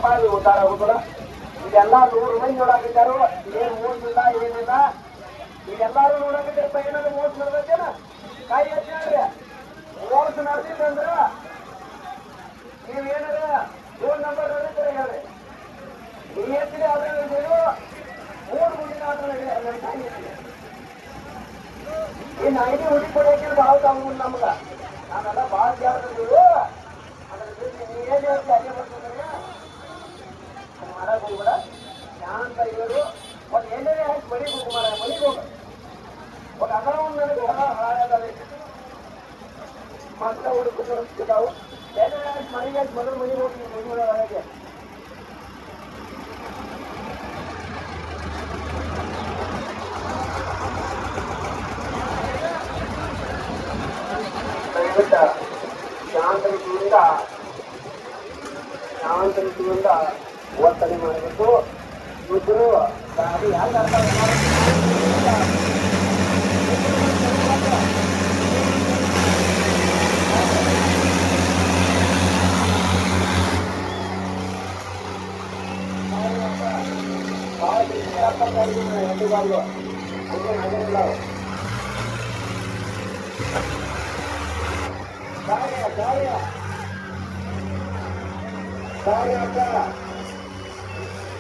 ಪಾಯಿ ಉದ್ದಾರ ಆಗುದಿಲ್ಲ. ಇದೆಲ್ಲ 100 ಮಂದಿ ನೋಡಾಕಿದ್ದಾರು. ಏನ್ ಮೋಸಿಲ್ಲ ಏನಿಲ್ಲ. ಈಗೆಲ್ಲಾರು ನೋಡಾಕಿದ್ದಾರಪ್ಪ. ಏನಾದ್ರು ಮೋಸ ನಡೆದೇನ? ಕಾಯಿ ಹೆಚ್ಚು ಹೇಳ್ರಿ. ಮೋಸ ನಡೆದಿದ್ದಂದ್ರ ನೀವೇನಾರ ಫೋನ್ ನಂಬರ್ ನೋಡಿದ್ರೆ ಹೇಳ್ರಿ. ನೀವು ಹೆಚ್ಚಿದೆ ಅದ್ರಲ್ಲಿ 3 ಮುಂದಿನ ಕಾಯಿ ಹೆಚ್ಚಿದೆ. ಇನ್ನು ಐಡಿ ಹುಡುಕೊಡಕ್ಕೆ ಭಾಳ ತಗೊಂಡು ನಮ್ಗ ನಾವೆಲ್ಲ ಭಾಳ ಜಾಗ್ರತೆ. ಅದ್ರ ಜೊತೆ ನೀವು ಏನು ಹೇಳ್ತೀವಿ ಅದೇ ಬರ್ತಂದ್ರೆ ಮಾಡಕ್ ಹೋಗ್ಬೇಡ. ಶಾಂತ ಇವರು ಒಂದು ಎಣ್ಣೆನೇ ಹಾಕಿ ಮನೆಗೆ ಹೋಗು ಮಾಡ. ಮನೆಗೆ ಹೋಗ ಒಂದು ಅದ ಒಂದು ನನಗೆ ಹಾಳಾಗಲ್ಲ. ಮಕ್ಕಳ ಹುಡುಕಿದ್ದಾವು ಎಣ್ಣೆ ಹಾಕಿ ಮನೆಗೆ ಹಾಕಿ ಮೊದಲು ಮನೆಗೆ ಹೋಗಿ ಮನೆಗಳ ಒಳಗೆ ಶಾಂತ ರೀತಿಯಿಂದ ವರ್ತನೆ ಮಾಡಬೇಕು. ಇಬ್ಬರು ಗಾಡಿ ಯಾರು ಅರ್ಥ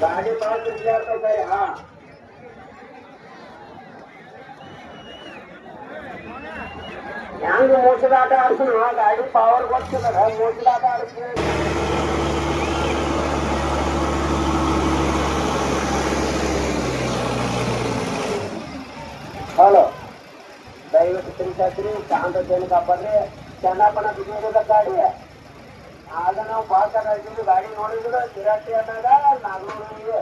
ಗಾಡಿ ಪಾಸ್ ಸರಿ. ಹಾ ಹೆಂಗ ಮೋಸದ ಆಟ ಆಡ್ಸೋಣ. ಗಾಡಿ ಪವರ್ ಗೊತ್ತಿಲ್ಲ ಮೋಸದ ಆಟ ಆಡಿಸ್ತೀನಿ. ಹಲೋ, ದಯವಿಟ್ಟು ತಿರುಗಿಸ್ತೀನಿ. ಶಾಂತತೆಯನ್ನು ಕಾಪಾಡ್ರಿ. ಚೆನ್ನಪ್ಪನ ಬಿದ್ದ ಗಾಡಿ ಆಗ ನಾವು ಪಾಸ್ ಆಗಿದ್ದು ಗಾಡಿ ನೋಡಿದ್ರು ಚಿರಾಟಿ ಅನ್ನಾಗ 400 ಇದೆ.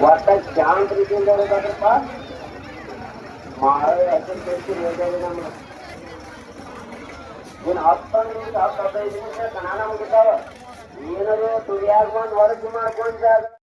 ಒಟ್ಟ ಶಾಂತ ರೀತಿಯಿಂದ ಇರಬೇಕಪ್ಪ. ಮಾರೋ ಹೆಸರು ಕೇಳ್ತೀವಿ ಹೇಳ್ತೇವೆ. ನಮ್ಮ ಇನ್ನು 10 ನಿಮಿಷ 15 ನಿಮಿಷ ಕನ್ನಡ ಮುಗಿತಾವ. ಏನಾದ್ರು ತುಳಿಯಾಗ ಬಂದು ಹೊರಗೆ ಮಾಡ್ಕೊಂಡ್